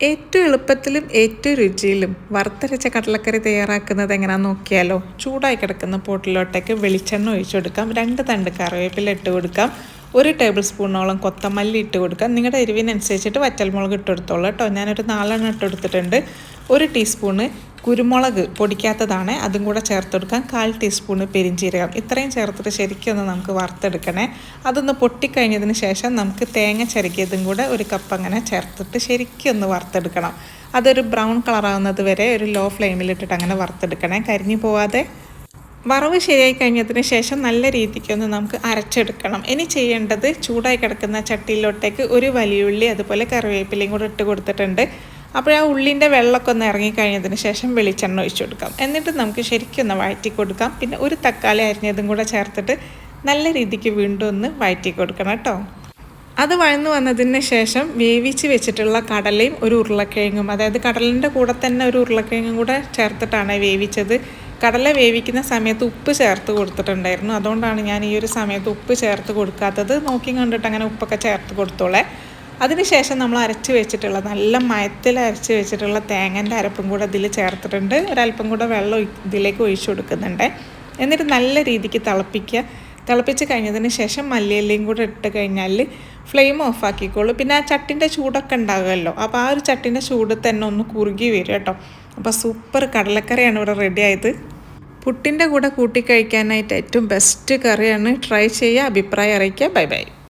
ഏറ്റവും എളുപ്പത്തിലും ഏറ്റവും രുചിയിലും വറുത്തരച്ച കടലക്കറി തയ്യാറാക്കുന്നത് എങ്ങനെയാണെന്ന് നോക്കിയാലോ. ചൂടായി കിടക്കുന്ന പോട്ടിലോട്ടേക്ക് വെളിച്ചെണ്ണ ഒഴിച്ചു കൊടുക്കാം, 2 തണ്ട് കറിവേപ്പില ഇട്ട് കൊടുക്കാം, 1 ടേബിൾ സ്പൂണോളം കൊത്തമല്ലി ഇട്ട് കൊടുക്കാം. നിങ്ങളുടെ എരിവിനനുസരിച്ചിട്ട് വറ്റൽമുളക് ഇട്ട് കൊടുത്തോളൂ കേട്ടോ. ഞാനൊരു 4 ഇട്ട് കൊടുത്തിട്ടുണ്ട്. 1 ടീസ്പൂണ് കുരുമുളക് പൊടിക്കാത്തതാണ്, അതും കൂടെ ചേർത്ത് കൊടുക്കാം. 1/4 ടീസ്പൂണ് പെരിഞ്ചീരകം. ഇത്രയും ചേർത്തിട്ട് ശരിക്കും ഒന്ന് നമുക്ക് വറുത്തെടുക്കണേ. അതൊന്ന് പൊട്ടിക്കഴിഞ്ഞതിന് ശേഷം നമുക്ക് തേങ്ങ ചിരകിയതും കൂടെ 1 കപ്പ് അങ്ങനെ ചേർത്തിട്ട് ശരിക്കും ഒന്ന് വറുത്തെടുക്കണം. അതൊരു ബ്രൗൺ കളറാവുന്നത് വരെ ഒരു ലോ ഫ്ലെയിമിലിട്ടിട്ട് അങ്ങനെ വറുത്തെടുക്കണേ, കരിഞ്ഞു പോവാതെ. വറവ് ശരിയായി കഴിഞ്ഞതിന് ശേഷം നല്ല രീതിക്കൊന്ന് നമുക്ക് അരച്ചെടുക്കണം. ഇനി ചെയ്യേണ്ടത്, ചൂടായി കിടക്കുന്ന ചട്ടിയിലോട്ടേക്ക് 1 വലിയുള്ളി അതുപോലെ കറിവേപ്പിലയും കൂടെ ഇട്ട് കൊടുത്തിട്ടുണ്ട്. അപ്പോൾ ആ ഉള്ളിൻ്റെ വെള്ളമൊക്കെ ഒന്ന് ഇറങ്ങിക്കഴിഞ്ഞതിന് ശേഷം വെളിച്ചെണ്ണ ഒഴിച്ചു കൊടുക്കാം. എന്നിട്ട് നമുക്ക് ശരിക്കും ഒന്ന് വഴറ്റി കൊടുക്കാം. പിന്നെ 1 തക്കാളി അരിഞ്ഞതും കൂടെ ചേർത്തിട്ട് നല്ല രീതിക്ക് വീണ്ടും ഒന്ന് വഴറ്റി കൊടുക്കണം കേട്ടോ. അത് വഴന്നു വന്നതിന് ശേഷം വേവിച്ച് വെച്ചിട്ടുള്ള കടലയും 1 ഉരുളക്കിഴങ്ങും, അതായത് കടലിൻ്റെ കൂടെ തന്നെ 1 ഉരുളക്കിഴങ്ങും കൂടെ ചേർത്തിട്ടാണ് വേവിച്ചത്. കടല വേവിക്കുന്ന സമയത്ത് ഉപ്പ് ചേർത്ത് കൊടുത്തിട്ടുണ്ടായിരുന്നു, അതുകൊണ്ടാണ് ഞാൻ ഈ ഒരു സമയത്ത് ഉപ്പ് ചേർത്ത് കൊടുക്കാത്തത്. നോക്കി കണ്ടിട്ട് അങ്ങനെ ഉപ്പൊക്കെ ചേർത്ത് കൊടുത്തോളേ. അതിനുശേഷം നമ്മൾ അരച്ച് വെച്ചിട്ടുള്ള, നല്ല മയത്തിൽ അരച്ച് വെച്ചിട്ടുള്ള തേങ്ങൻ്റെ അരപ്പും കൂടെ ഇതിൽ ചേർത്തിട്ടുണ്ട്. ഒരല്പം കൂടെ വെള്ളം ഇതിലേക്ക് ഒഴിച്ചു കൊടുക്കുന്നുണ്ട്. എന്നിട്ട് നല്ല രീതിക്ക് തിളപ്പിച്ച് കഴിഞ്ഞതിന് ശേഷം മല്ലിയിലയും കൂടെ ഇട്ട് കഴിഞ്ഞാൽ ഫ്ലെയിം ഓഫാക്കിക്കോളൂ. പിന്നെ ആ ചട്ടിൻ്റെ ചൂടൊക്കെ ഉണ്ടാകുമല്ലോ, അപ്പോൾ ആ ഒരു ചട്ടിൻ്റെ ചൂട് തന്നെ ഒന്ന് കുറുകി വരും കേട്ടോ. അപ്പോൾ സൂപ്പർ കടലക്കറിയാണ് ഇവിടെ റെഡി ആയത്. പുട്ടിൻ്റെ കൂടെ കൂട്ടി കഴിക്കാനായിട്ട് ഏറ്റവും ബെസ്റ്റ് കറിയാണ്. ട്രൈ ചെയ്യുക, അഭിപ്രായം അറിയിക്കുക. Bye bye.